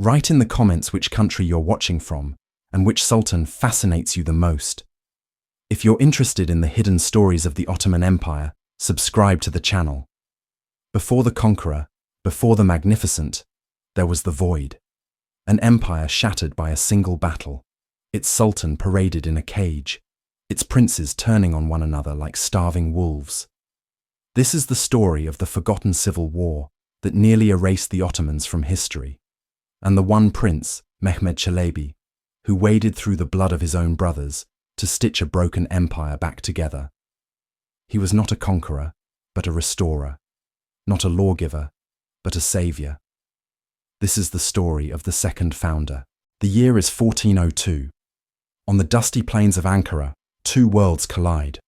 Write in the comments which country you're watching from and which sultan fascinates you the most. If you're interested in the hidden stories of the Ottoman Empire, subscribe to the channel. Before the conqueror, before the magnificent, there was the void. An empire shattered by a single battle, its sultan paraded in a cage, its princes turning on one another like starving wolves. This is the story of the forgotten civil war that nearly erased the Ottomans from history, and the one prince, Mehmed Çelebi, who waded through the blood of his own brothers to stitch a broken empire back together. He was not a conqueror, but a restorer, not a lawgiver, but a savior. This is the story of the second founder. The year is 1402. On the dusty plains of Ankara, two worlds collide.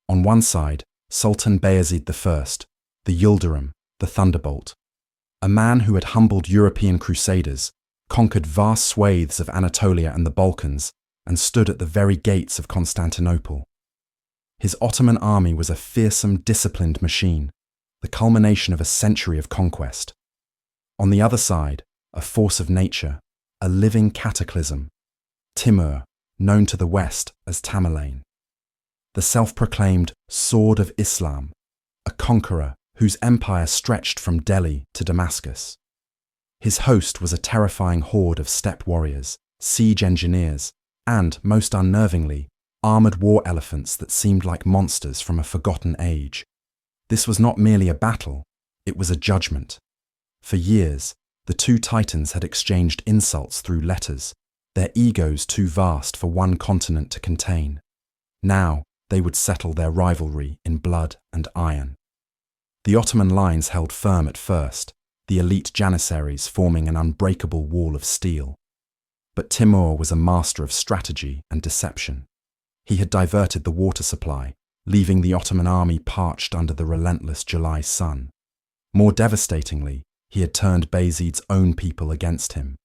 On one side, Sultan Bayezid I, the Yildirim, the Thunderbolt, a man who had humbled European crusaders, conquered vast swathes of Anatolia and the Balkans, and stood at the very gates of Constantinople. His Ottoman army was a fearsome, disciplined machine, the culmination of a century of conquest. On the other side, a force of nature, a living cataclysm, Timur, known to the West as Tamerlane, the self-proclaimed Sword of Islam, a conqueror whose empire stretched from Delhi to Damascus. His host was a terrifying horde of steppe warriors, siege engineers, and, most unnervingly, armoured war elephants that seemed like monsters from a forgotten age. This was not merely a battle, it was a judgment. For years, the two titans had exchanged insults through letters, their egos too vast for one continent to contain. Now, they would settle their rivalry in blood and iron. The Ottoman lines held firm at first, the elite janissaries forming an unbreakable wall of steel. But Timur was a master of strategy and deception. He had diverted the water supply, leaving the Ottoman army parched under the relentless July sun. More devastatingly, he had turned Bayezid's own people against him.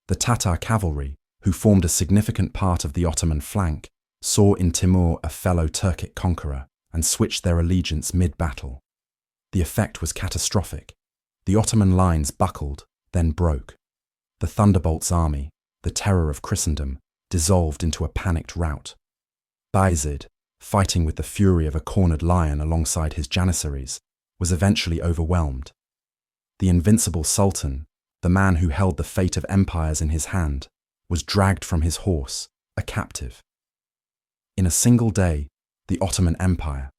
The Tatar cavalry, who formed a significant part of the Ottoman flank, saw in Timur a fellow Turkic conqueror and switched their allegiance mid-battle. The effect was catastrophic. The Ottoman lines buckled, then broke. The Thunderbolt's army, the terror of Christendom, dissolved into a panicked rout. Bayezid, fighting with the fury of a cornered lion alongside his janissaries, was eventually overwhelmed. The invincible sultan, the man who held the fate of empires in his hand, was dragged from his horse, a captive. In a single day, the Ottoman Empire,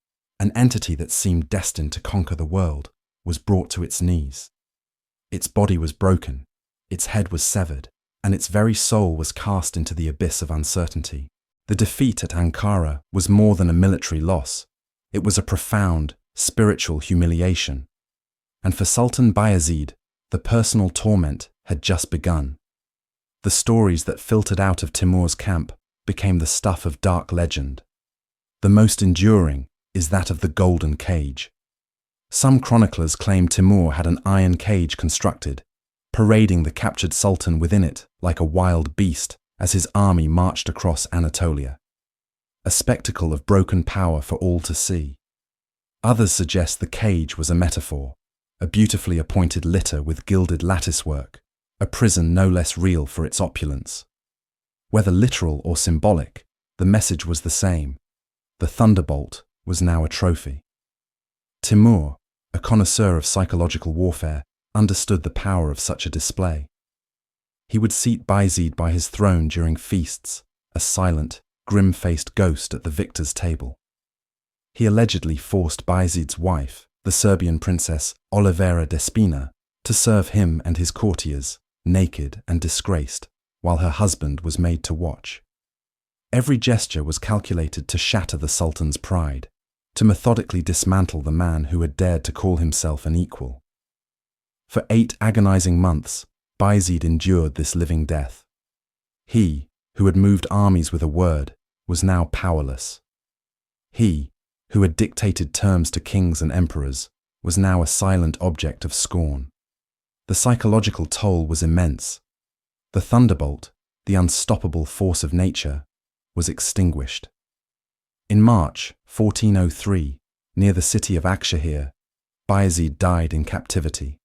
an entity that seemed destined to conquer the world, was brought to its knees. Its body was broken, its head was severed, and its very soul was cast into the abyss of uncertainty. The defeat at Ankara was more than a military loss. It was a profound, spiritual humiliation. And for Sultan Bayezid, the personal torment had just begun. The stories that filtered out of Timur's camp became the stuff of dark legend. The most enduring is that of the Golden Cage. Some chroniclers claim Timur had an iron cage constructed, parading the captured sultan within it like a wild beast as his army marched across Anatolia. A spectacle of broken power for all to see. Others suggest the cage was a metaphor, a beautifully appointed litter with gilded latticework, a prison no less real for its opulence. Whether literal or symbolic, the message was the same. The Thunderbolt was now a trophy. Timur, a connoisseur of psychological warfare, understood the power of such a display. He would seat Bayezid by his throne during feasts, a silent, grim-faced ghost at the victor's table. He allegedly forced Bayezid's wife, the Serbian princess Olivera Despina, to serve him and his courtiers, naked and disgraced, while her husband was made to watch. Every gesture was calculated to shatter the sultan's pride, to methodically dismantle the man who had dared to call himself an equal. For 8 agonizing months, Bayezid endured this living death. He, who had moved armies with a word, was now powerless. He, who had dictated terms to kings and emperors, was now a silent object of scorn. The psychological toll was immense. The Thunderbolt, the unstoppable force of nature, was extinguished. In March 1403, near the city of Akshehir, Bayezid died in captivity.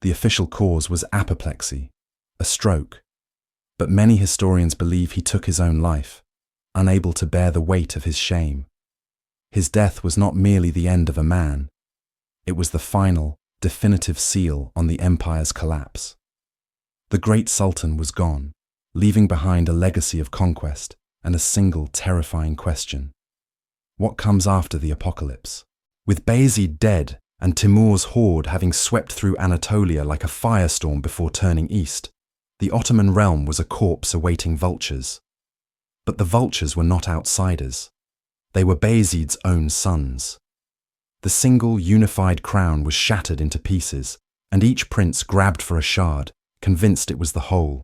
The official cause was apoplexy, a stroke. But many historians believe he took his own life, unable to bear the weight of his shame. His death was not merely the end of a man. It was the final, definitive seal on the empire's collapse. The great Sultan was gone, leaving behind a legacy of conquest and a single terrifying question. What comes after the apocalypse? With Bayezid dead and Timur's horde having swept through Anatolia like a firestorm before turning east, the Ottoman realm was a corpse awaiting vultures. But the vultures were not outsiders. They were Bayezid's own sons. The single unified crown was shattered into pieces, and each prince grabbed for a shard, convinced it was the whole.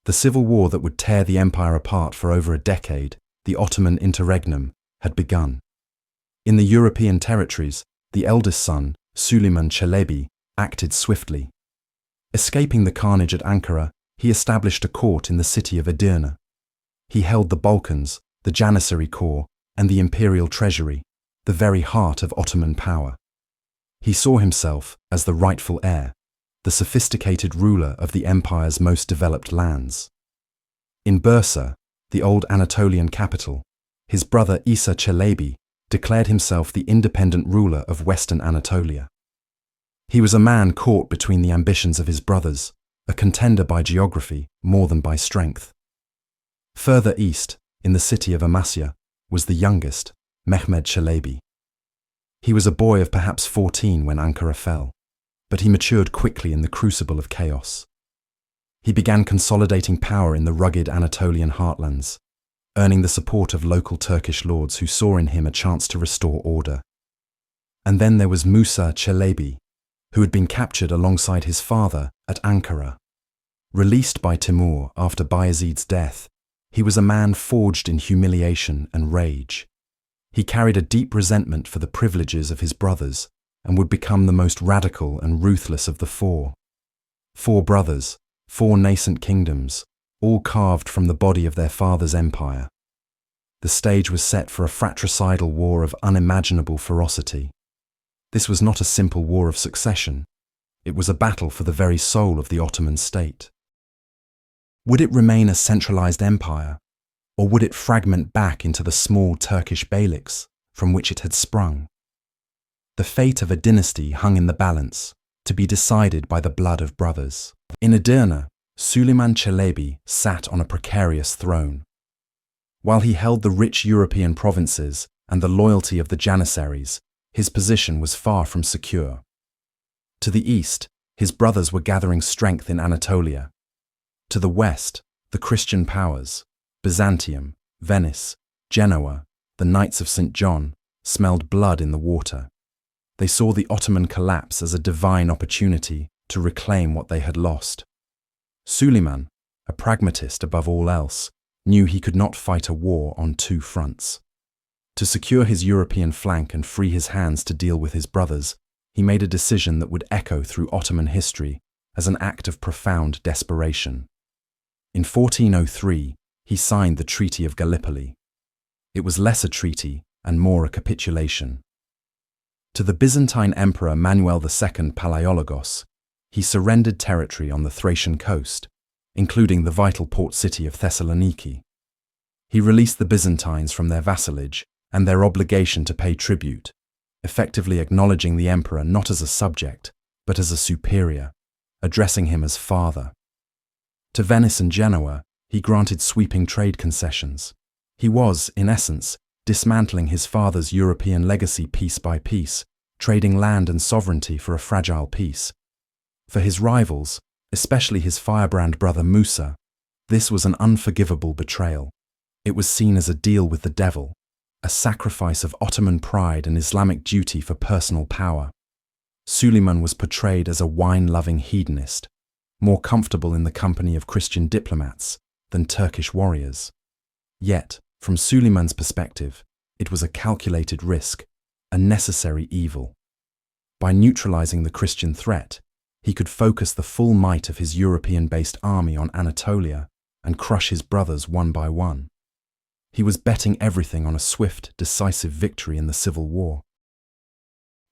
The civil war that would tear the empire apart for over a decade, the Ottoman Interregnum, had begun. In the European territories, the eldest son, Sultan Çelebi, acted swiftly. Escaping the carnage at Ankara, he established a court in the city of Edirne. He held the Balkans, the Janissary Corps, and the imperial treasury, the very heart of Ottoman power. He saw himself as the rightful heir, the sophisticated ruler of the empire's most developed lands. In Bursa, the old Anatolian capital, his brother Isa Çelebi declared himself the independent ruler of Western Anatolia. He was a man caught between the ambitions of his brothers, a contender by geography more than by strength. Further east, in the city of Amasya, was the youngest, Mehmed Çelebi. He was a boy of perhaps 14 when Ankara fell, but he matured quickly in the crucible of chaos. He began consolidating power in the rugged Anatolian heartlands, earning the support of local Turkish lords who saw in him a chance to restore order. And then there was Musa Çelebi, who had been captured alongside his father at Ankara. Released by Timur after Bayezid's death, he was a man forged in humiliation and rage. He carried a deep resentment for the privileges of his brothers and would become the most radical and ruthless of the four. 4 brothers, 4 nascent kingdoms, all carved from the body of their father's empire. The stage was set for a fratricidal war of unimaginable ferocity. This was not a simple war of succession. It was a battle for the very soul of the Ottoman state. Would it remain a centralized empire, or would it fragment back into the small Turkish beyliks from which it had sprung? The fate of a dynasty hung in the balance, to be decided by the blood of brothers. In Edirne, Sultan Çelebi sat on a precarious throne. While he held the rich European provinces and the loyalty of the Janissaries, his position was far from secure. To the east, his brothers were gathering strength in Anatolia. To the west, the Christian powers, Byzantium, Venice, Genoa, the Knights of St. John, smelled blood in the water. They saw the Ottoman collapse as a divine opportunity to reclaim what they had lost. Suleiman, a pragmatist above all else, knew he could not fight a war on 2 fronts. To secure his European flank and free his hands to deal with his brothers, he made a decision that would echo through Ottoman history as an act of profound desperation. In 1403, he signed the Treaty of Gallipoli. It was less a treaty and more a capitulation. To the Byzantine Emperor Manuel II Palaiologos, he surrendered territory on the Thracian coast, including the vital port city of Thessaloniki. He released the Byzantines from their vassalage and their obligation to pay tribute, effectively acknowledging the emperor not as a subject, but as a superior, addressing him as father. To Venice and Genoa, he granted sweeping trade concessions. He was, in essence, dismantling his father's European legacy piece by piece, trading land and sovereignty for a fragile peace. For his rivals, especially his firebrand brother Musa, this was an unforgivable betrayal. It was seen as a deal with the devil, a sacrifice of Ottoman pride and Islamic duty for personal power. Suleiman was portrayed as a wine-loving hedonist, more comfortable in the company of Christian diplomats than Turkish warriors. Yet, from Suleiman's perspective, it was a calculated risk, a necessary evil. By neutralizing the Christian threat, he could focus the full might of his European-based army on Anatolia and crush his brothers one by one. He was betting everything on a swift, decisive victory in the civil war.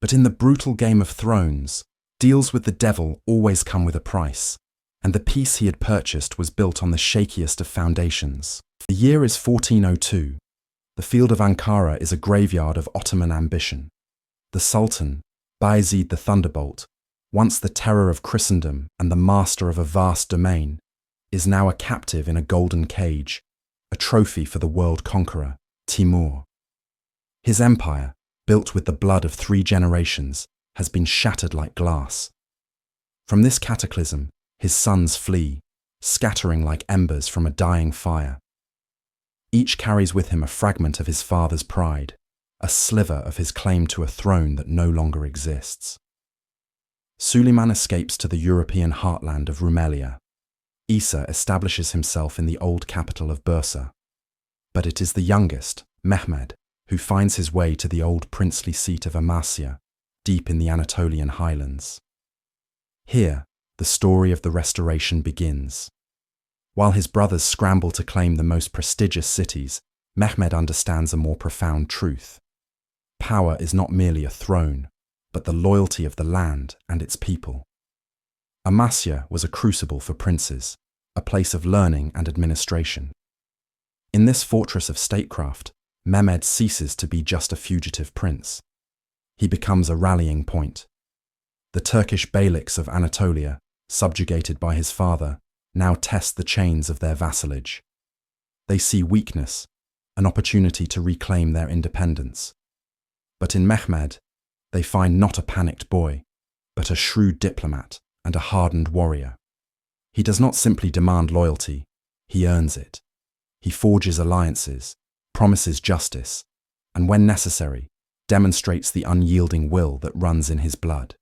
But in the brutal Game of Thrones, deals with the devil always come with a price, and the peace he had purchased was built on the shakiest of foundations. The year is 1402. The field of Ankara is a graveyard of Ottoman ambition. The Sultan, Bayezid the Thunderbolt, once the terror of Christendom and the master of a vast domain, is now a captive in a golden cage, a trophy for the world-conqueror, Timur. His empire, built with the blood of 3 generations, has been shattered like glass. From this cataclysm, his sons flee, scattering like embers from a dying fire. Each carries with him a fragment of his father's pride, a sliver of his claim to a throne that no longer exists. Suleiman escapes to the European heartland of Rumelia. Isa establishes himself in the old capital of Bursa. But it is the youngest, Mehmed, who finds his way to the old princely seat of Amasya, deep in the Anatolian highlands. Here, the story of the restoration begins. While his brothers scramble to claim the most prestigious cities, Mehmed understands a more profound truth. Power is not merely a throne, but the loyalty of the land and its people. Amasya was a crucible for princes, a place of learning and administration. In this fortress of statecraft, Mehmed ceases to be just a fugitive prince. He becomes a rallying point. The Turkish beyliks of Anatolia, subjugated by his father, now test the chains of their vassalage. They see weakness, an opportunity to reclaim their independence. But in Mehmed, they find not a panicked boy, but a shrewd diplomat and a hardened warrior. He does not simply demand loyalty, he earns it. He forges alliances, promises justice, and when necessary, demonstrates the unyielding will that runs in his blood.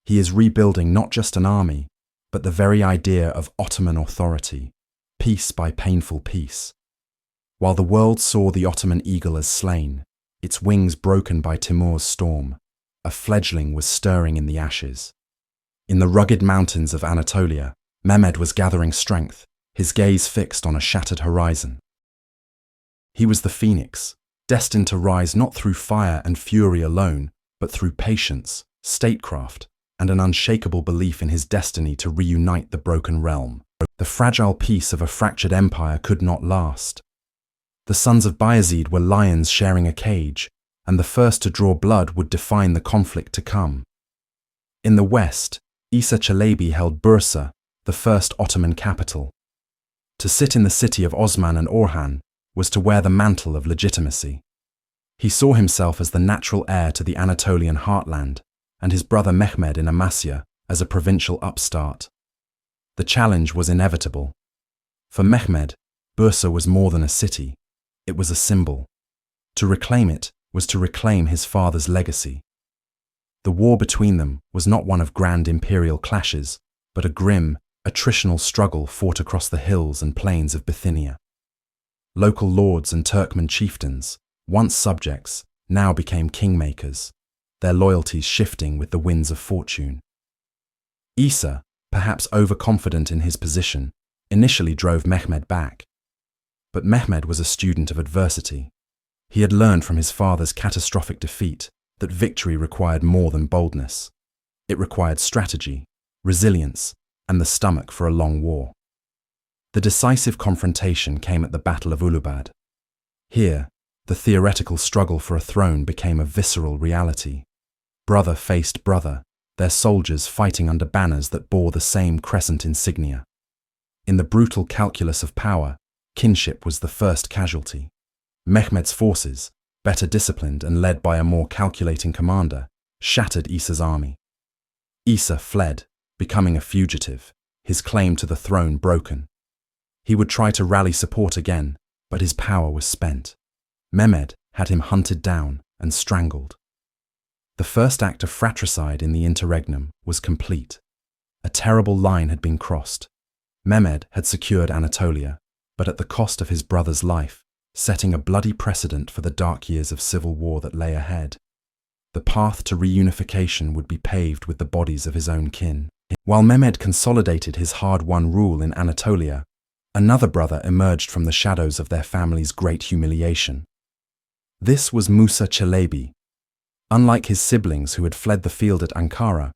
He is rebuilding not just an army, but the very idea of Ottoman authority, peace by painful peace. While the world saw the Ottoman eagle as slain, its wings broken by Timur's storm, a fledgling was stirring in the ashes. In the rugged mountains of Anatolia, Mehmed was gathering strength, his gaze fixed on a shattered horizon. He was the phoenix, destined to rise not through fire and fury alone, but through patience, statecraft, and an unshakable belief in his destiny to reunite the broken realm. The fragile peace of a fractured empire could not last. The sons of Bayezid were lions sharing a cage, and the first to draw blood would define the conflict to come. In the west, Mehmed Çelebi held Bursa, the first Ottoman capital. To sit in the city of Osman and Orhan was to wear the mantle of legitimacy. He saw himself as the natural heir to the Anatolian heartland, and his brother Mehmed in Amasya as a provincial upstart. The challenge was inevitable. For Mehmed, Bursa was more than a city, it was a symbol. To reclaim it was to reclaim his father's legacy. The war between them was not one of grand imperial clashes, but a grim, attritional struggle fought across the hills and plains of Bithynia. Local lords and Turkmen chieftains, once subjects, now became kingmakers, their loyalties shifting with the winds of fortune. Isa, perhaps overconfident in his position, initially drove Mehmed back. But Mehmed was a student of adversity. He had learned from his father's catastrophic defeat that victory required more than boldness. It required strategy, resilience, and the stomach for a long war. The decisive confrontation came at the Battle of Ulubad. Here, the theoretical struggle for a throne became a visceral reality. Brother faced brother, their soldiers fighting under banners that bore the same crescent insignia. In the brutal calculus of power, kinship was the first casualty. Mehmed's forces, better disciplined and led by a more calculating commander, shattered Isa's army. Isa fled, becoming a fugitive, his claim to the throne broken. He would try to rally support again, but his power was spent. Mehmed had him hunted down and strangled. The first act of fratricide in the Interregnum was complete. A terrible line had been crossed. Mehmed had secured Anatolia, but at the cost of his brother's life, setting a bloody precedent for the dark years of civil war that lay ahead. The path to reunification would be paved with the bodies of his own kin. While Mehmed consolidated his hard-won rule in Anatolia, another brother emerged from the shadows of their family's great humiliation. This was Musa Çelebi. Unlike his siblings who had fled the field at Ankara,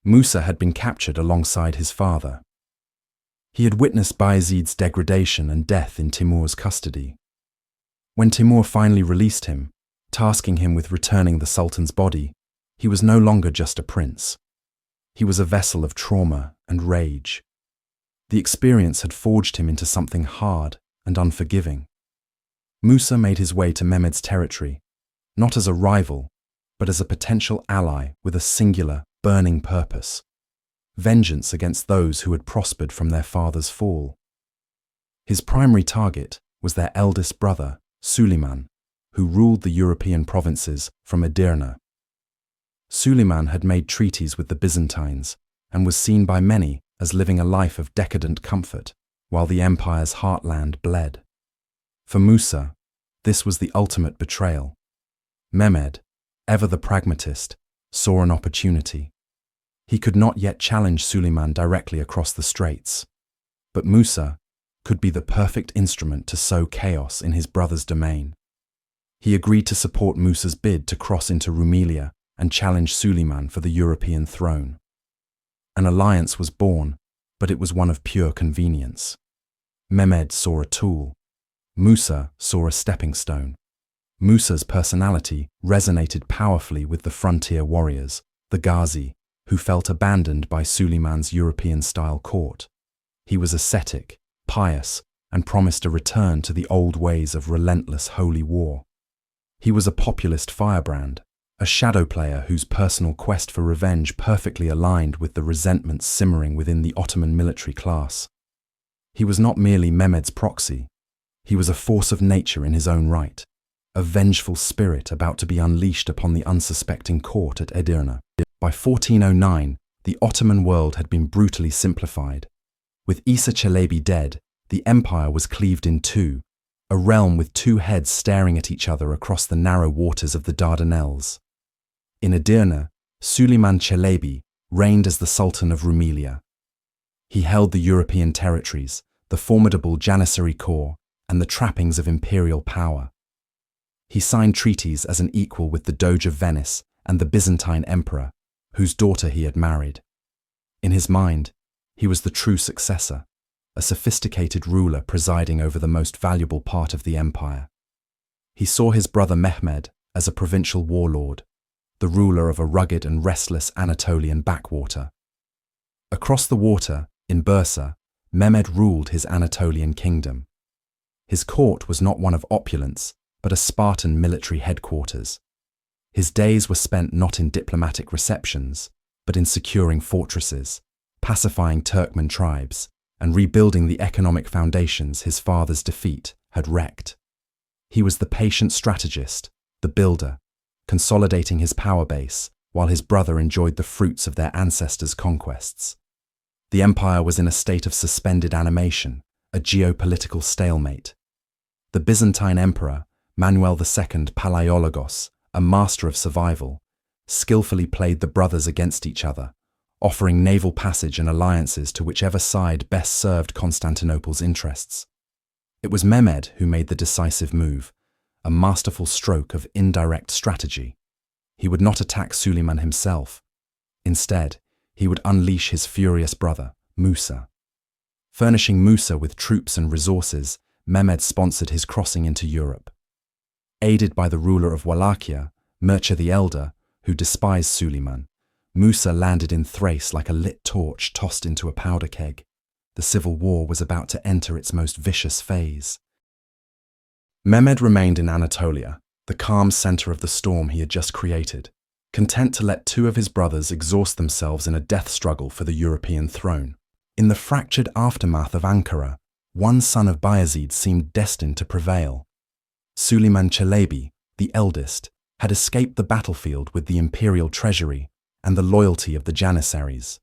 Musa had been captured alongside his father. He had witnessed Bayezid's degradation and death in Timur's custody. When Timur finally released him, tasking him with returning the Sultan's body, he was no longer just a prince. He was a vessel of trauma and rage. The experience had forged him into something hard and unforgiving. Musa made his way to Mehmed's territory, not as a rival, but as a potential ally with a singular, burning purpose: vengeance against those who had prospered from their father's fall. His primary target was their eldest brother, Suleiman, who ruled the European provinces from Edirne. Suleiman had made treaties with the Byzantines and was seen by many as living a life of decadent comfort, while the empire's heartland bled. For Musa, this was the ultimate betrayal. Mehmed, ever the pragmatist, saw an opportunity. He could not yet challenge Suleiman directly across the straits, but Musa could be the perfect instrument to sow chaos in his brother's domain. He agreed to support Musa's bid to cross into Rumelia and challenge Suleiman for the European throne. An alliance was born, but it was one of pure convenience. Mehmed saw a tool. Musa saw a stepping stone. Musa's personality resonated powerfully with the frontier warriors, the Ghazi, who felt abandoned by Suleiman's European-style court. He was ascetic, pious, and promised a return to the old ways of relentless holy war. He was a populist firebrand, a shadow player whose personal quest for revenge perfectly aligned with the resentment simmering within the Ottoman military class. He was not merely Mehmed's proxy. He was a force of nature in his own right, a vengeful spirit about to be unleashed upon the unsuspecting court at Edirne. By 1409, the Ottoman world had been brutally simplified. With Mehmed Çelebi dead, the empire was cleaved in two, a realm with two heads staring at each other across the narrow waters of the Dardanelles. In Edirne, Sultan Çelebi reigned as the Sultan of Rumelia. He held the European territories, the formidable Janissary corps, and the trappings of imperial power. He signed treaties as an equal with the Doge of Venice and the Byzantine Emperor, whose daughter he had married. In his mind, he was the true successor, a sophisticated ruler presiding over the most valuable part of the empire. He saw his brother Mehmed as a provincial warlord, the ruler of a rugged and restless Anatolian backwater. Across the water, in Bursa, Mehmed ruled his Anatolian kingdom. His court was not one of opulence, but a Spartan military headquarters. His days were spent not in diplomatic receptions, but in securing fortresses, pacifying Turkmen tribes, and rebuilding the economic foundations his father's defeat had wrecked. He was the patient strategist, the builder, consolidating his power base, while his brother enjoyed the fruits of their ancestors' conquests. The empire was in a state of suspended animation, a geopolitical stalemate. The Byzantine Emperor, Manuel II Palaiologos, a master of survival, skillfully played the brothers against each other, offering naval passage and alliances to whichever side best served Constantinople's interests. It was Mehmed who made the decisive move, a masterful stroke of indirect strategy. He would not attack Suleiman himself. Instead, he would unleash his furious brother, Musa. Furnishing Musa with troops and resources, Mehmed sponsored his crossing into Europe. Aided by the ruler of Wallachia, Mircea the Elder, who despised Suleiman, Musa landed in Thrace like a lit torch tossed into a powder keg. The civil war was about to enter its most vicious phase. Mehmed remained in Anatolia, the calm center of the storm he had just created, content to let two of his brothers exhaust themselves in a death struggle for the European throne. In the fractured aftermath of Ankara, one son of Bayezid seemed destined to prevail. Sultan Çelebi, the eldest, had escaped the battlefield with the imperial treasury and the loyalty of the Janissaries.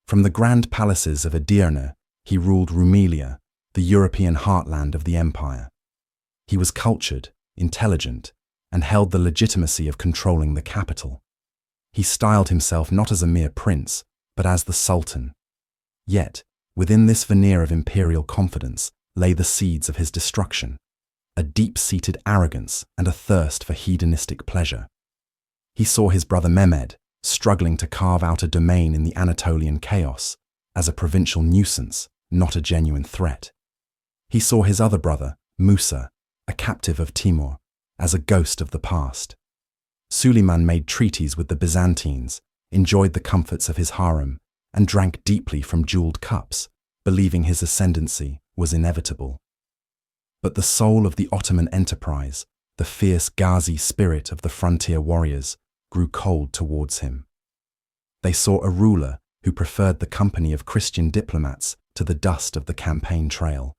From the grand palaces of Edirne, he ruled Rumelia, the European heartland of the empire. He was cultured, intelligent, and held the legitimacy of controlling the capital. He styled himself not as a mere prince, but as the Sultan. Yet, within this veneer of imperial confidence lay the seeds of his destruction, a deep-seated arrogance and a thirst for hedonistic pleasure. He saw his brother Mehmed struggling to carve out a domain in the Anatolian chaos as a provincial nuisance not a genuine threat. He saw his other brother, Musa, a captive of Timur, as a ghost of the past. Suleiman made treaties with the Byzantines, enjoyed the comforts of his harem, and drank deeply from jeweled cups, believing his ascendancy was inevitable. But the soul of the Ottoman enterprise, the fierce Ghazi spirit of the frontier warriors, grew cold towards him. They saw a ruler who preferred the company of Christian diplomats to the dust of the campaign trail.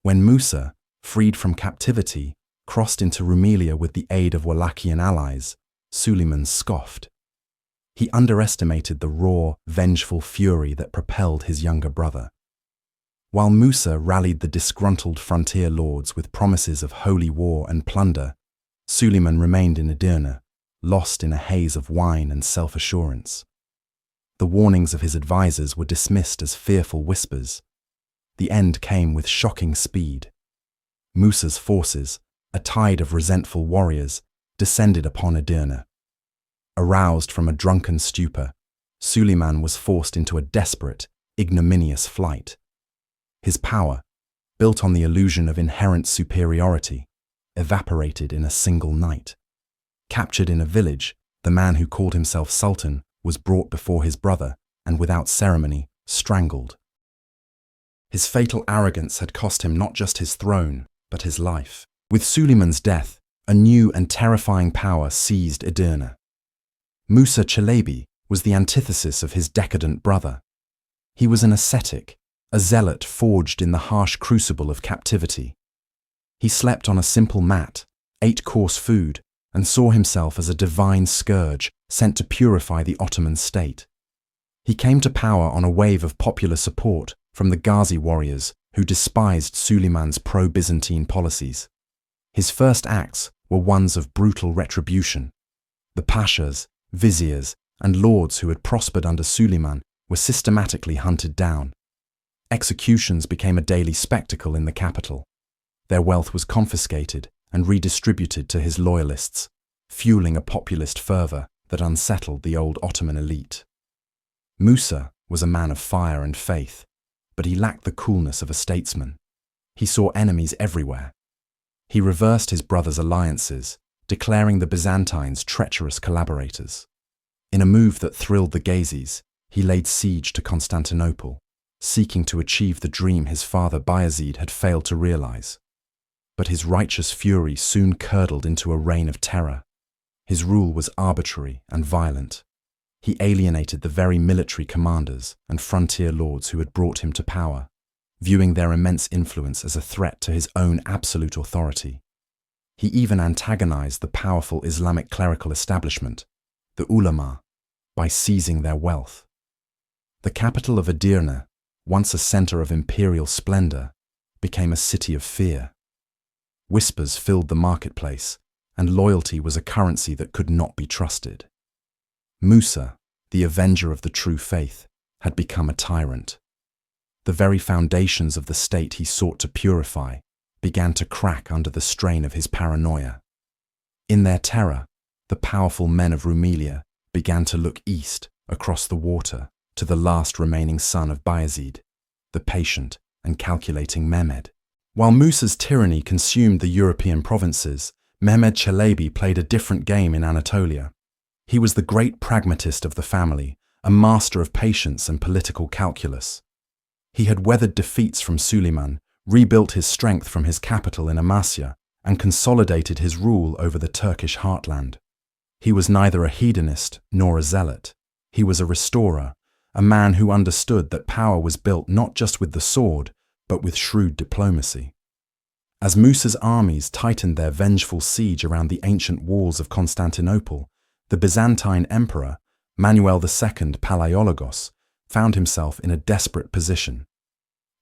When Musa, freed from captivity, crossed into Rumelia with the aid of Wallachian allies, Suleiman scoffed. He underestimated the raw, vengeful fury that propelled his younger brother. While Musa rallied the disgruntled frontier lords with promises of holy war and plunder, Suleiman remained in Edirne, lost in a haze of wine and self-assurance. The warnings of his advisors were dismissed as fearful whispers. The end came with shocking speed. Musa's forces, a tide of resentful warriors, descended upon Edirne. Aroused from a drunken stupor, Suleiman was forced into a desperate, ignominious flight. His power, built on the illusion of inherent superiority, evaporated in a single night. Captured in a village, the man who called himself Sultan was brought before his brother and, without ceremony, strangled. His fatal arrogance had cost him not just his throne, but his life. With Suleiman's death, a new and terrifying power seized Edirne. Mehmed Çelebi was the antithesis of his decadent brother. He was an ascetic, a zealot forged in the harsh crucible of captivity. He slept on a simple mat, ate coarse food, and saw himself as a divine scourge sent to purify the Ottoman state. He came to power on a wave of popular support from the Ghazi warriors who despised Suleiman's pro-Byzantine policies. His first acts were ones of brutal retribution. The pashas, viziers, and lords who had prospered under Suleiman were systematically hunted down. Executions became a daily spectacle in the capital. Their wealth was confiscated and redistributed to his loyalists, fueling a populist fervor that unsettled the old Ottoman elite. Musa was a man of fire and faith, but he lacked the coolness of a statesman. He saw enemies everywhere. He reversed his brother's alliances, declaring the Byzantines treacherous collaborators. In a move that thrilled the Ghazis, he laid siege to Constantinople, seeking to achieve the dream his father Bayezid had failed to realize. But his righteous fury soon curdled into a reign of terror. His rule was arbitrary and violent. He alienated the very military commanders and frontier lords who had brought him to power, viewing their immense influence as a threat to his own absolute authority. He even antagonized the powerful Islamic clerical establishment, the ulama, by seizing their wealth. The capital of Edirne, once a center of imperial splendor, became a city of fear. Whispers filled the marketplace, and loyalty was a currency that could not be trusted. Musa, the avenger of the true faith, had become a tyrant. The very foundations of the state he sought to purify began to crack under the strain of his paranoia. In their terror, the powerful men of Rumelia began to look east, across the water, to the last remaining son of Bayezid, the patient and calculating Mehmed. While Musa's tyranny consumed the European provinces, Mehmed Çelebi played a different game in Anatolia. He was the great pragmatist of the family, a master of patience and political calculus. He had weathered defeats from Suleiman, rebuilt his strength from his capital in Amasya, and consolidated his rule over the Turkish heartland. He was neither a hedonist nor a zealot. He was a restorer, a man who understood that power was built not just with the sword, but with shrewd diplomacy. As Musa's armies tightened their vengeful siege around the ancient walls of Constantinople, the Byzantine Emperor, Manuel II Palaiologos, found himself in a desperate position.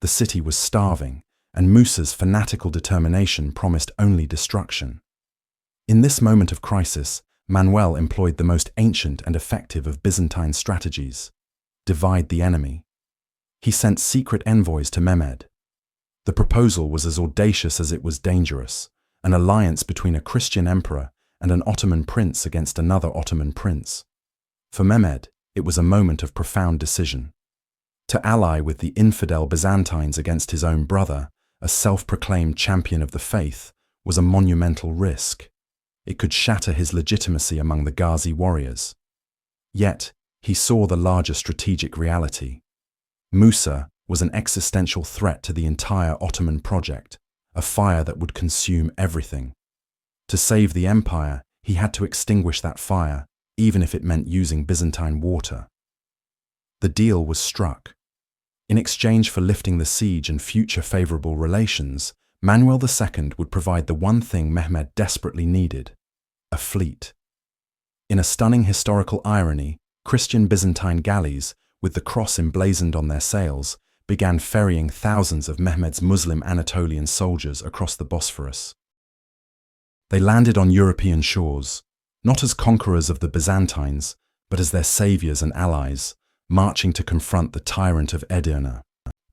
The city was starving, and Musa's fanatical determination promised only destruction. In this moment of crisis, Manuel employed the most ancient and effective of Byzantine strategies: divide the enemy. He sent secret envoys to Mehmed. The proposal was as audacious as it was dangerous: an alliance between a Christian emperor and an Ottoman prince against another Ottoman prince. For Mehmed, it was a moment of profound decision. To ally with the infidel Byzantines against his own brother, a self-proclaimed champion of the faith, was a monumental risk. It could shatter his legitimacy among the Ghazi warriors. Yet, he saw the larger strategic reality. Musa was an existential threat to the entire Ottoman project, a fire that would consume everything. To save the empire, he had to extinguish that fire, even if it meant using Byzantine water. The deal was struck. In exchange for lifting the siege and future favorable relations, Manuel II would provide the one thing Mehmed desperately needed: a fleet. In a stunning historical irony, Christian Byzantine galleys, with the cross emblazoned on their sails, began ferrying thousands of Mehmed's Muslim Anatolian soldiers across the Bosphorus. They landed on European shores, not as conquerors of the Byzantines, but as their saviors and allies, marching to confront the tyrant of Edirne.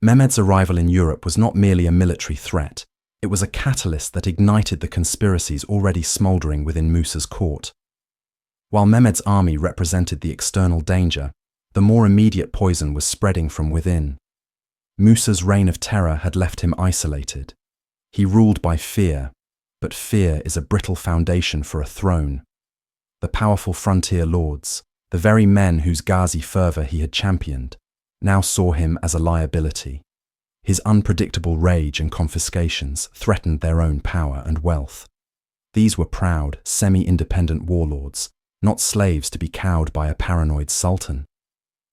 Mehmed's arrival in Europe was not merely a military threat, it was a catalyst that ignited the conspiracies already smouldering within Musa's court. While Mehmed's army represented the external danger, the more immediate poison was spreading from within. Musa's reign of terror had left him isolated. He ruled by fear, but fear is a brittle foundation for a throne. The powerful frontier lords, the very men whose Ghazi fervor he had championed, now saw him as a liability. His unpredictable rage and confiscations threatened their own power and wealth. These were proud, semi-independent warlords, not slaves to be cowed by a paranoid sultan.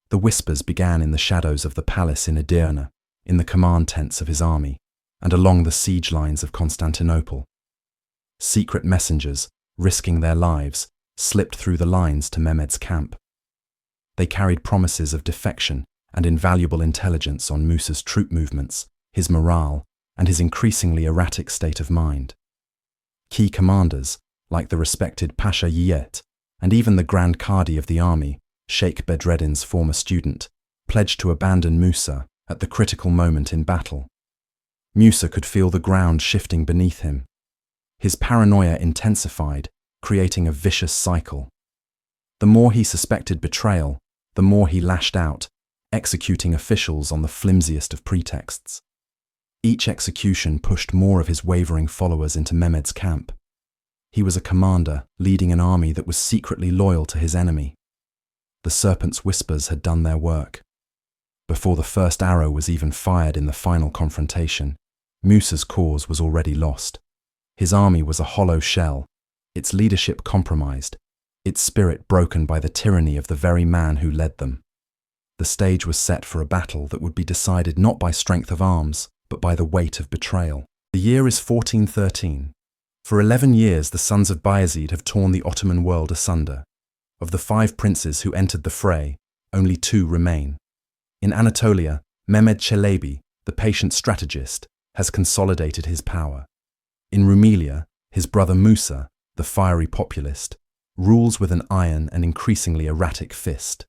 The whispers began in the shadows of the palace in Edirne, in the command tents of his army, and along the siege lines of Constantinople. Secret messengers, risking their lives, slipped through the lines to Mehmed's camp. They carried promises of defection and invaluable intelligence on Musa's troop movements, his morale, and his increasingly erratic state of mind. Key commanders, like the respected Pasha Yiğit, and even the Grand Qadi of the army, Sheikh Bedreddin's former student, pledged to abandon Musa at the critical moment in battle. Musa could feel the ground shifting beneath him. His paranoia intensified, creating a vicious cycle. The more he suspected betrayal, the more he lashed out, executing officials on the flimsiest of pretexts. Each execution pushed more of his wavering followers into Mehmed's camp. He was a commander leading an army that was secretly loyal to his enemy. The serpent's whispers had done their work. Before the first arrow was even fired in the final confrontation, Musa's cause was already lost. His army was a hollow shell, its leadership compromised, its spirit broken by the tyranny of the very man who led them. The stage was set for a battle that would be decided not by strength of arms, but by the weight of betrayal. The year is 1413. For 11 years the sons of Bayezid have torn the Ottoman world asunder. Of the 5 princes who entered the fray, only 2 remain. In Anatolia, Mehmed Çelebi, the patient strategist, has consolidated his power. In Rumelia, his brother Musa, the fiery populist, rules with an iron and increasingly erratic fist.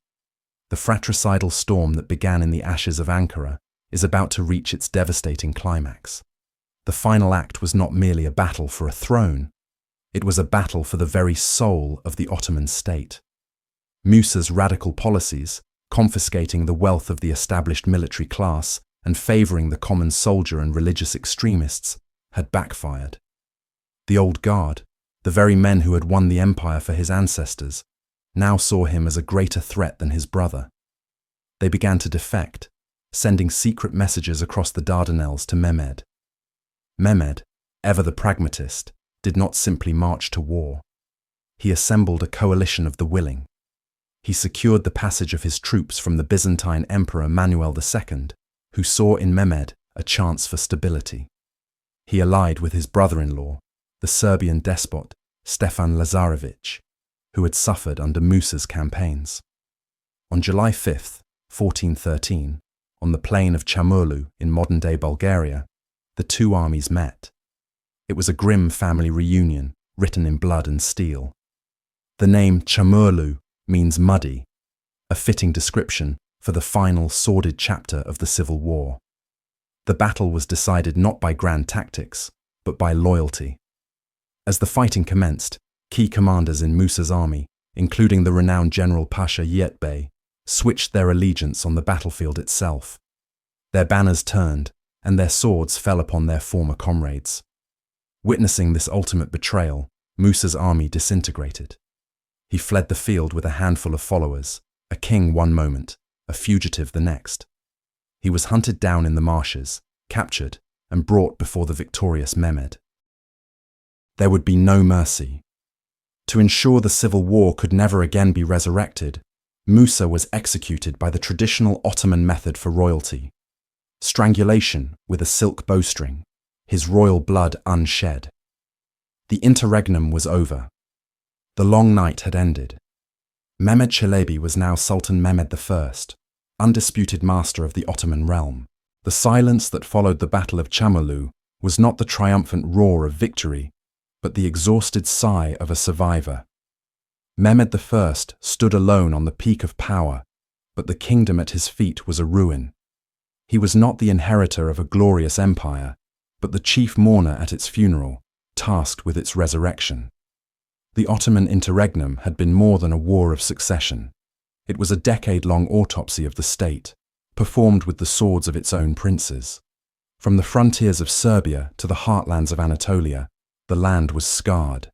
The fratricidal storm that began in the ashes of Ankara is about to reach its devastating climax. The final act was not merely a battle for a throne, it was a battle for the very soul of the Ottoman state. Musa's radical policies, confiscating the wealth of the established military class and favoring the common soldier and religious extremists, had backfired. The old guard, the very men who had won the empire for his ancestors, now saw him as a greater threat than his brother. They began to defect, sending secret messages across the Dardanelles to Mehmed. Mehmed, ever the pragmatist, did not simply march to war. He assembled a coalition of the willing. He secured the passage of his troops from the Byzantine Emperor Manuel II, who saw in Mehmed a chance for stability. He allied with his brother-in-law, the Serbian despot Stefan Lazarević, who had suffered under Musa's campaigns. On July 5, 1413, on the plain of Chamurlu in modern-day Bulgaria, the 2 armies met. It was a grim family reunion, written in blood and steel. The name Chamurlu means muddy, a fitting description for the final sordid chapter of the civil war. The battle was decided not by grand tactics, but by loyalty. As the fighting commenced, key commanders in Musa's army, including the renowned General Pasha Yiğit Bey, switched their allegiance on the battlefield itself. Their banners turned, and their swords fell upon their former comrades. Witnessing this ultimate betrayal, Musa's army disintegrated. He fled the field with a handful of followers, a king one moment, a fugitive the next. He was hunted down in the marshes, captured, and brought before the victorious Mehmed. There would be no mercy. To ensure the civil war could never again be resurrected, Musa was executed by the traditional Ottoman method for royalty: strangulation with a silk bowstring, his royal blood unshed. The interregnum was over. The long night had ended. Mehmed Çelebi was now Sultan Mehmed I, undisputed master of the Ottoman realm. The silence that followed the Battle of Çamurlu was not the triumphant roar of victory, but the exhausted sigh of a survivor. Mehmed I stood alone on the peak of power, but the kingdom at his feet was a ruin. He was not the inheritor of a glorious empire, but the chief mourner at its funeral, tasked with its resurrection. The Ottoman Interregnum had been more than a war of succession. It was a decade-long autopsy of the state, performed with the swords of its own princes. From the frontiers of Serbia to the heartlands of Anatolia, the land was scarred.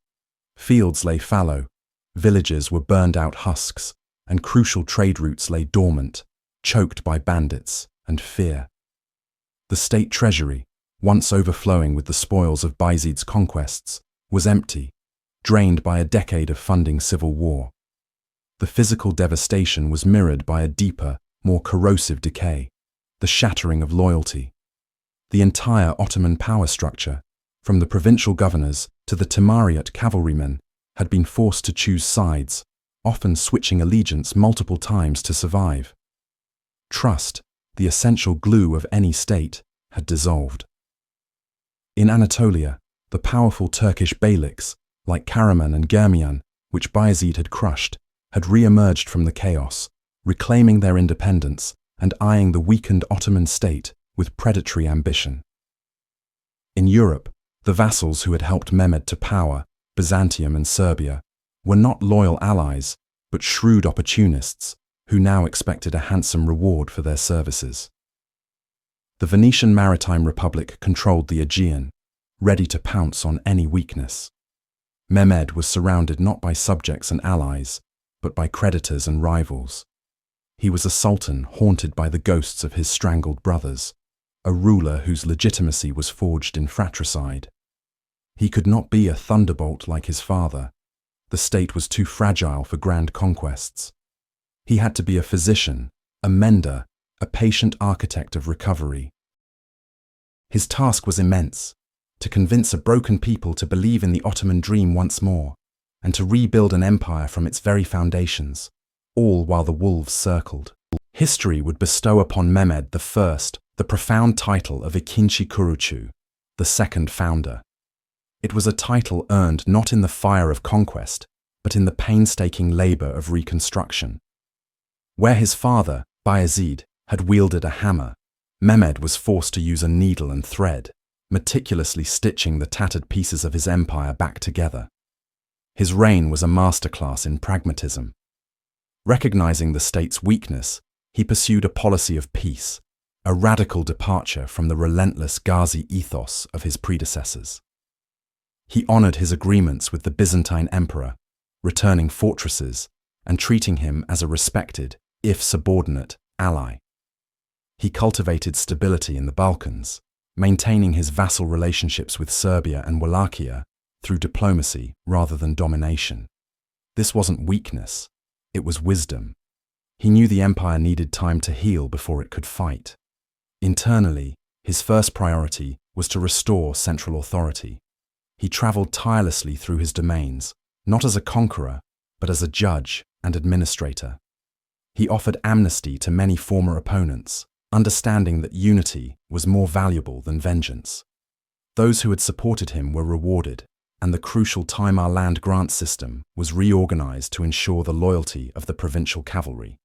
Fields lay fallow, villages were burned out husks, and crucial trade routes lay dormant, choked by bandits and fear. The state treasury, once overflowing with the spoils of Bayezid's conquests, was empty, drained by a decade of funding civil war. The physical devastation was mirrored by a deeper, more corrosive decay, the shattering of loyalty. The entire Ottoman power structure, from the provincial governors to the Timurid cavalrymen, had been forced to choose sides, often switching allegiance multiple times to survive. Trust, the essential glue of any state, had dissolved. In Anatolia, the powerful Turkish beyliks, like Karaman and Germian, which Bayezid had crushed, had re-emerged from the chaos, reclaiming their independence and eyeing the weakened Ottoman state with predatory ambition. In Europe, the vassals who had helped Mehmed to power, Byzantium and Serbia, were not loyal allies, but shrewd opportunists who now expected a handsome reward for their services. The Venetian Maritime Republic controlled the Aegean, ready to pounce on any weakness. Mehmed was surrounded not by subjects and allies, but by creditors and rivals. He was a sultan haunted by the ghosts of his strangled brothers, a ruler whose legitimacy was forged in fratricide. He could not be a thunderbolt like his father. The state was too fragile for grand conquests. He had to be a physician, a mender, a patient architect of recovery. His task was immense: to convince a broken people to believe in the Ottoman dream once more, and to rebuild an empire from its very foundations, all while the wolves circled. History would bestow upon Mehmed I the profound title of Ikinci Kurucu, the second founder. It was a title earned not in the fire of conquest, but in the painstaking labor of reconstruction. Where his father, Bayezid, had wielded a hammer, Mehmed was forced to use a needle and thread, meticulously stitching the tattered pieces of his empire back together. His reign was a masterclass in pragmatism. Recognizing the state's weakness, he pursued a policy of peace, a radical departure from the relentless Ghazi ethos of his predecessors. He honored his agreements with the Byzantine Emperor, returning fortresses and treating him as a respected, if subordinate, ally. He cultivated stability in the Balkans, maintaining his vassal relationships with Serbia and Wallachia through diplomacy rather than domination. This wasn't weakness, it was wisdom. He knew the empire needed time to heal before it could fight. Internally, his first priority was to restore central authority. He traveled tirelessly through his domains, not as a conqueror, but as a judge and administrator. He offered amnesty to many former opponents, understanding that unity was more valuable than vengeance. Those who had supported him were rewarded, and the crucial Timur land grant system was reorganized to ensure the loyalty of the provincial cavalry.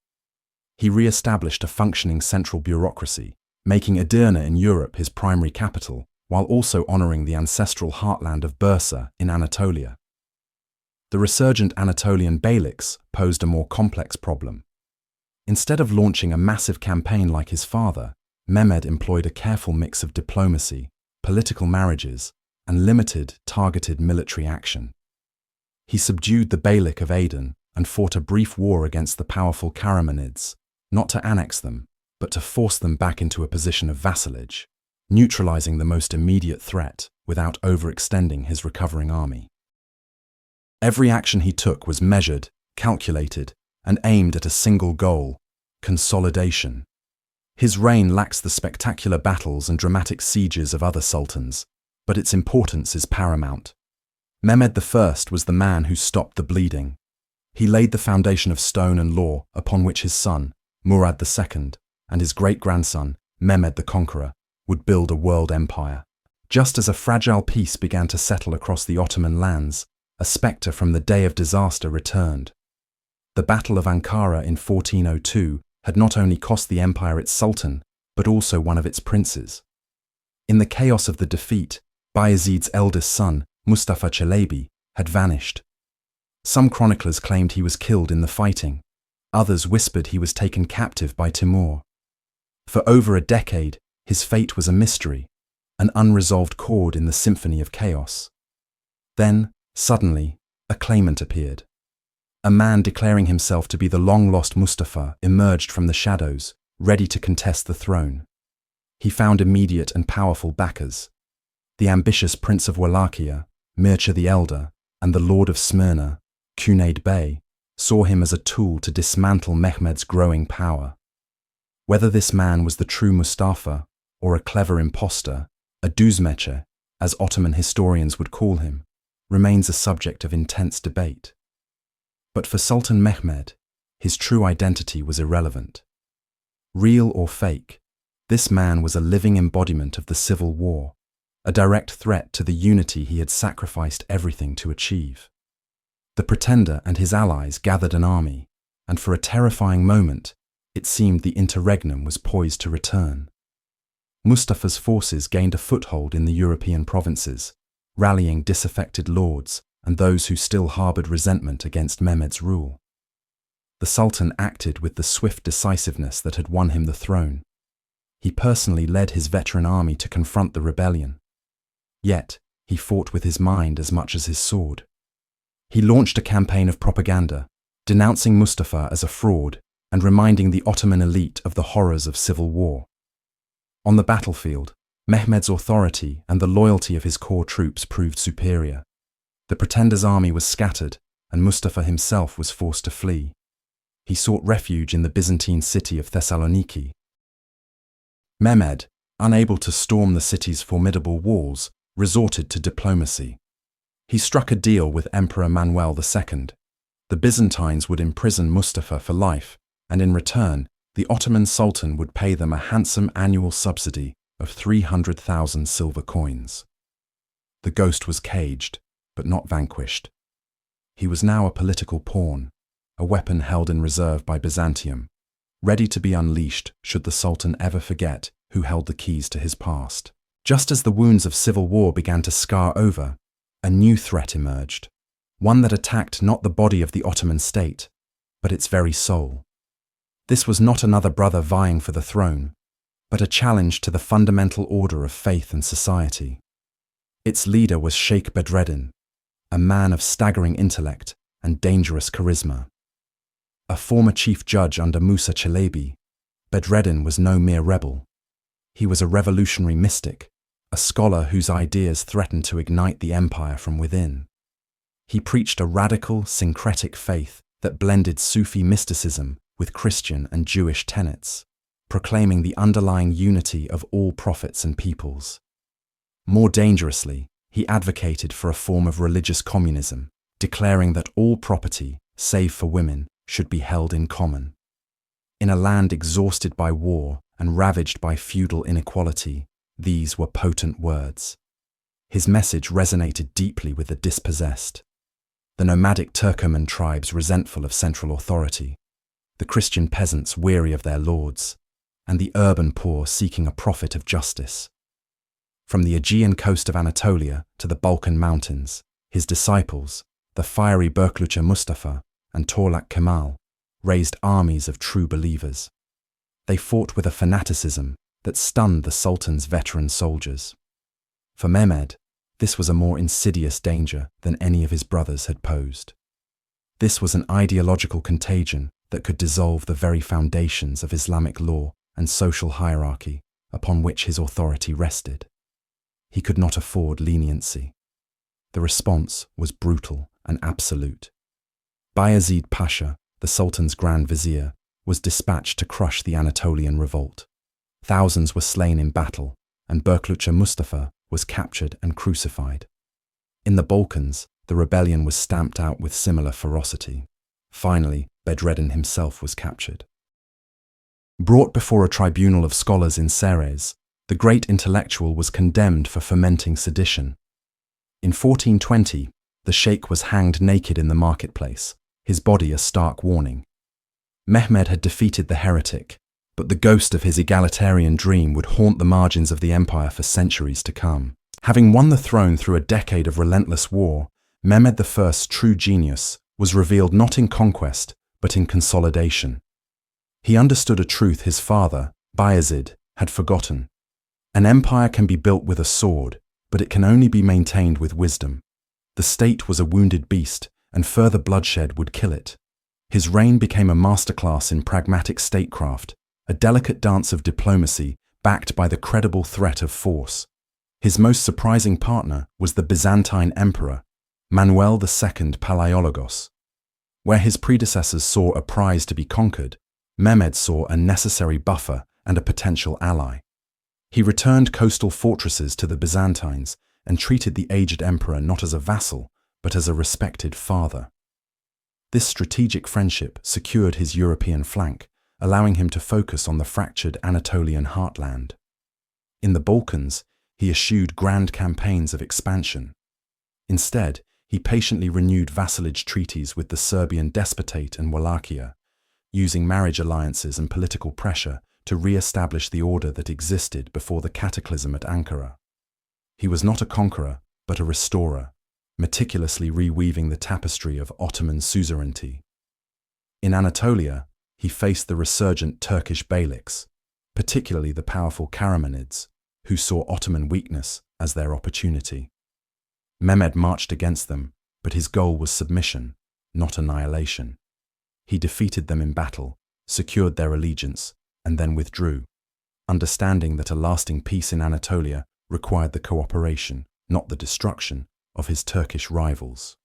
He re-established a functioning central bureaucracy, making Edirne in Europe his primary capital, while also honoring the ancestral heartland of Bursa in Anatolia. The resurgent Anatolian beyliks posed a more complex problem. Instead of launching a massive campaign like his father, Mehmed employed a careful mix of diplomacy, political marriages, and limited, targeted military action. He subdued the Beylik of Aden and fought a brief war against the powerful Karamanids, not to annex them, but to force them back into a position of vassalage, neutralizing the most immediate threat without overextending his recovering army. Every action he took was measured, calculated, and aimed at a single goal: consolidation. His reign lacks the spectacular battles and dramatic sieges of other sultans, but its importance is paramount. Mehmed I was the man who stopped the bleeding. He laid the foundation of stone and law upon which his son, Murad II, and his great-grandson, Mehmed the Conqueror, would build a world empire. Just as a fragile peace began to settle across the Ottoman lands, a spectre from the day of disaster returned. The Battle of Ankara in 1402 had not only cost the empire its sultan, but also one of its princes. In the chaos of the defeat, Bayezid's eldest son, Mustafa Çelebi, had vanished. Some chroniclers claimed he was killed in the fighting. Others whispered he was taken captive by Timur. For over a decade, his fate was a mystery, an unresolved chord in the symphony of chaos. Then, suddenly, a claimant appeared. A man declaring himself to be the long-lost Mustafa emerged from the shadows, ready to contest the throne. He found immediate and powerful backers. The ambitious Prince of Wallachia, Mircea the Elder, and the Lord of Smyrna, Cuneyt Bey, saw him as a tool to dismantle Mehmed's growing power. Whether this man was the true Mustafa, or a clever impostor, a düzmeçer, as Ottoman historians would call him, remains a subject of intense debate. But for Sultan Mehmed, his true identity was irrelevant. Real or fake, this man was a living embodiment of the civil war, a direct threat to the unity he had sacrificed everything to achieve. The pretender and his allies gathered an army, and for a terrifying moment, it seemed the Interregnum was poised to return. Mustafa's forces gained a foothold in the European provinces, rallying disaffected lords and those who still harbored resentment against Mehmed's rule. The Sultan acted with the swift decisiveness that had won him the throne. He personally led his veteran army to confront the rebellion. Yet, he fought with his mind as much as his sword. He launched a campaign of propaganda, denouncing Mustafa as a fraud and reminding the Ottoman elite of the horrors of civil war. On the battlefield, Mehmed's authority and the loyalty of his core troops proved superior. The pretender's army was scattered, and Mustafa himself was forced to flee. He sought refuge in the Byzantine city of Thessaloniki. Mehmed, unable to storm the city's formidable walls, resorted to diplomacy. He struck a deal with Emperor Manuel II. The Byzantines would imprison Mustafa for life, and in return, the Ottoman Sultan would pay them a handsome annual subsidy of 300,000 silver coins. The ghost was caged, but not vanquished. He was now a political pawn, a weapon held in reserve by Byzantium, ready to be unleashed should the Sultan ever forget who held the keys to his past. Just as the wounds of civil war began to scar over, a new threat emerged, one that attacked not the body of the Ottoman state, but its very soul. This was not another brother vying for the throne, but a challenge to the fundamental order of faith and society. Its leader was Sheikh Bedreddin, a man of staggering intellect and dangerous charisma. A former chief judge under Musa Çelebi, Bedreddin was no mere rebel. He was a revolutionary mystic, a scholar whose ideas threatened to ignite the empire from within. He preached a radical, syncretic faith that blended Sufi mysticism with Christian and Jewish tenets, proclaiming the underlying unity of all prophets and peoples. More dangerously, he advocated for a form of religious communism, declaring that all property, save for women, should be held in common. In a land exhausted by war and ravaged by feudal inequality, these were potent words. His message resonated deeply with the dispossessed. The nomadic Turkoman tribes resentful of central authority, the Christian peasants weary of their lords, and the urban poor seeking a prophet of justice. From the Aegean coast of Anatolia to the Balkan mountains, his disciples, the fiery Berklucher Mustafa and Torlak Kemal, raised armies of true believers. They fought with a fanaticism that stunned the Sultan's veteran soldiers. For Mehmed, this was a more insidious danger than any of his brothers had posed. This was an ideological contagion that could dissolve the very foundations of Islamic law and social hierarchy upon which his authority rested. He could not afford leniency. The response was brutal and absolute. Bayezid Pasha, the Sultan's Grand Vizier, was dispatched to crush the Anatolian revolt. Thousands were slain in battle, and Berklucha Mustafa was captured and crucified. In the Balkans, the rebellion was stamped out with similar ferocity. Finally, Bedreddin himself was captured. Brought before a tribunal of scholars in Ceres, the great intellectual was condemned for fomenting sedition. In 1420, the sheikh was hanged naked in the marketplace, his body a stark warning. Mehmed had defeated the heretic, but the ghost of his egalitarian dream would haunt the margins of the empire for centuries to come. Having won the throne through a decade of relentless war, Mehmed I's true genius was revealed not in conquest, but in consolidation. He understood a truth his father, Bayezid, had forgotten. An empire can be built with a sword, but it can only be maintained with wisdom. The state was a wounded beast, and further bloodshed would kill it. His reign became a masterclass in pragmatic statecraft, a delicate dance of diplomacy backed by the credible threat of force. His most surprising partner was the Byzantine Emperor, Manuel II Palaiologos. Where his predecessors saw a prize to be conquered, Mehmed saw a necessary buffer and a potential ally. He returned coastal fortresses to the Byzantines and treated the aged emperor not as a vassal, but as a respected father. This strategic friendship secured his European flank, allowing him to focus on the fractured Anatolian heartland. In the Balkans, he eschewed grand campaigns of expansion. Instead, he patiently renewed vassalage treaties with the Serbian Despotate and Wallachia, using marriage alliances and political pressure to re-establish the order that existed before the cataclysm at Ankara. He was not a conqueror, but a restorer, meticulously reweaving the tapestry of Ottoman suzerainty. In Anatolia, he faced the resurgent Turkish beyliks, particularly the powerful Karamanids, who saw Ottoman weakness as their opportunity. Mehmed marched against them, but his goal was submission, not annihilation. He defeated them in battle, secured their allegiance, and then withdrew, understanding that a lasting peace in Anatolia required the cooperation, not the destruction, of his Turkish rivals.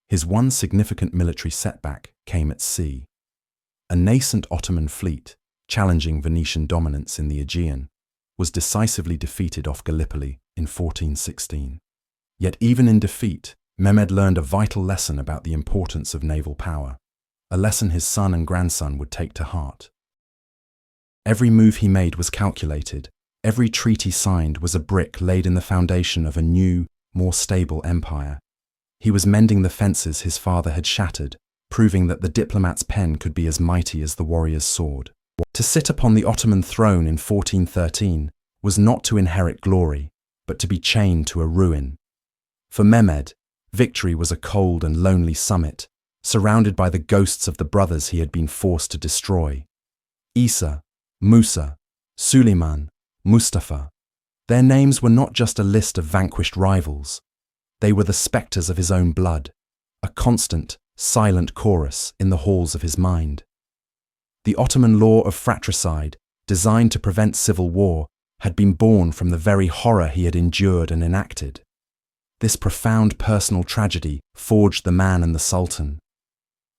His one significant military setback came at sea. A nascent Ottoman fleet, challenging Venetian dominance in the Aegean, was decisively defeated off Gallipoli in 1416. Yet even in defeat, Mehmed learned a vital lesson about the importance of naval power, a lesson his son and grandson would take to heart. Every move he made was calculated, every treaty signed was a brick laid in the foundation of a new, more stable empire. He was mending the fences his father had shattered, proving that the diplomat's pen could be as mighty as the warrior's sword. To sit upon the Ottoman throne in 1413 was not to inherit glory, but to be chained to a ruin. For Mehmed, victory was a cold and lonely summit, surrounded by the ghosts of the brothers he had been forced to destroy. Isa, Musa, Suleiman, Mustafa. Their names were not just a list of vanquished rivals. They were the spectres of his own blood, a constant, silent chorus in the halls of his mind. The Ottoman law of fratricide, designed to prevent civil war, had been born from the very horror he had endured and enacted. This profound personal tragedy forged the man and the Sultan.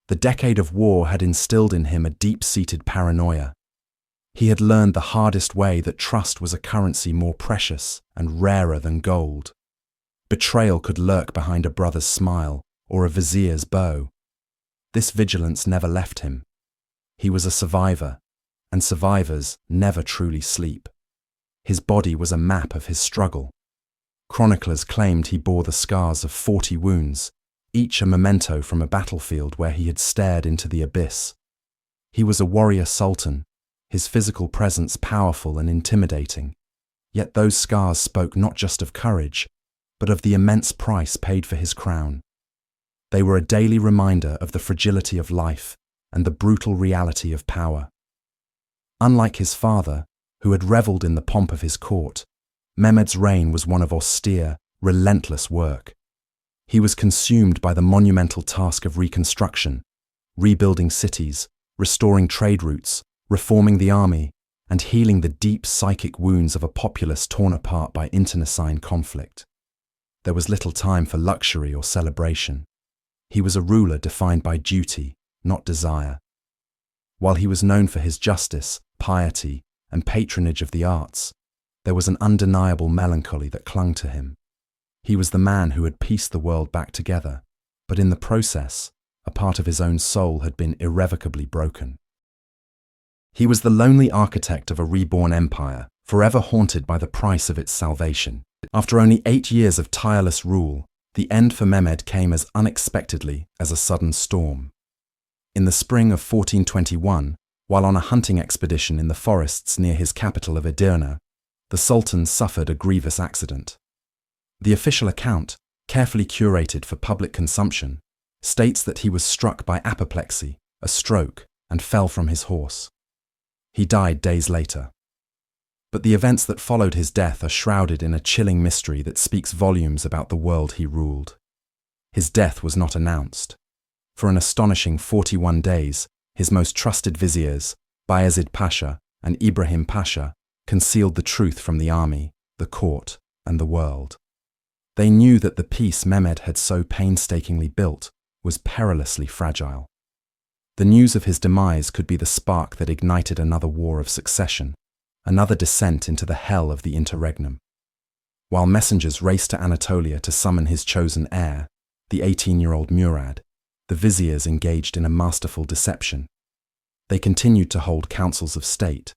The decade of war had instilled in him a deep-seated paranoia. He had learned the hardest way that trust was a currency more precious and rarer than gold. Betrayal could lurk behind a brother's smile or a vizier's bow. This vigilance never left him. He was a survivor, and survivors never truly sleep. His body was a map of his struggle. Chroniclers claimed he bore the scars of 40 wounds, each a memento from a battlefield where he had stared into the abyss. He was a warrior sultan, his physical presence powerful and intimidating. Yet those scars spoke not just of courage, but of the immense price paid for his crown. They were a daily reminder of the fragility of life and the brutal reality of power. Unlike his father, who had revelled in the pomp of his court, Mehmed's reign was one of austere, relentless work. He was consumed by the monumental task of reconstruction, rebuilding cities, restoring trade routes, reforming the army, and healing the deep psychic wounds of a populace torn apart by internecine conflict. There was little time for luxury or celebration. He was a ruler defined by duty, not desire. While he was known for his justice, piety, and patronage of the arts, there was an undeniable melancholy that clung to him. He was the man who had pieced the world back together, but in the process, a part of his own soul had been irrevocably broken. He was the lonely architect of a reborn empire, forever haunted by the price of its salvation. After only 8 years of tireless rule, the end for Mehmed came as unexpectedly as a sudden storm. In the spring of 1421, while on a hunting expedition in the forests near his capital of Edirne, the Sultan suffered a grievous accident. The official account, carefully curated for public consumption, states that he was struck by apoplexy, a stroke, and fell from his horse. He died days later. But the events that followed his death are shrouded in a chilling mystery that speaks volumes about the world he ruled. His death was not announced. For an astonishing 41 days, his most trusted viziers, Bayezid Pasha and Ibrahim Pasha, concealed the truth from the army, the court, and the world. They knew that the peace Mehmed had so painstakingly built was perilously fragile. The news of his demise could be the spark that ignited another war of succession, another descent into the hell of the Interregnum. While messengers raced to Anatolia to summon his chosen heir, the 18-year-old Murad, the viziers engaged in a masterful deception. They continued to hold councils of state.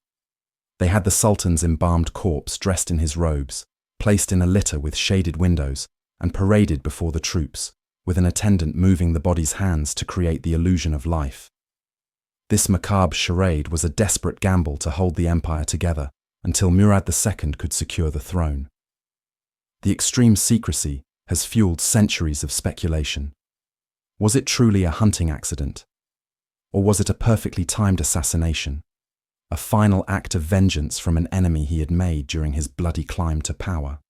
They had the Sultan's embalmed corpse dressed in his robes, placed in a litter with shaded windows, and paraded before the troops, with an attendant moving the body's hands to create the illusion of life. This macabre charade was a desperate gamble to hold the empire together until Murad II could secure the throne. The extreme secrecy has fueled centuries of speculation. Was it truly a hunting accident? Or was it a perfectly timed assassination? A final act of vengeance from an enemy he had made during his bloody climb to power?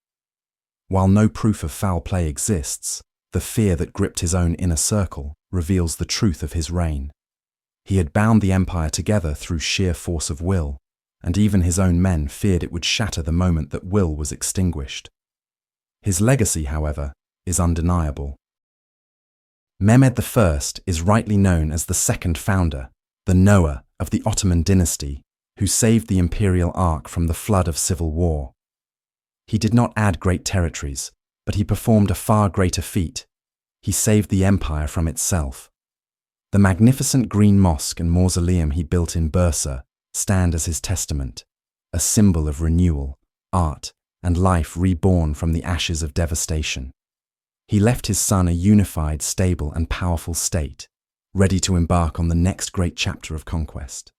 While no proof of foul play exists, the fear that gripped his own inner circle reveals the truth of his reign. He had bound the empire together through sheer force of will, and even his own men feared it would shatter the moment that will was extinguished. His legacy, however, is undeniable. Mehmed I is rightly known as the second founder, the Noah of the Ottoman dynasty, who saved the imperial ark from the flood of civil war. He did not add great territories, but he performed a far greater feat. He saved the empire from itself. The magnificent green mosque and mausoleum he built in Bursa stand as his testament, a symbol of renewal, art, and life reborn from the ashes of devastation. He left his son a unified, stable, and powerful state, ready to embark on the next great chapter of conquest.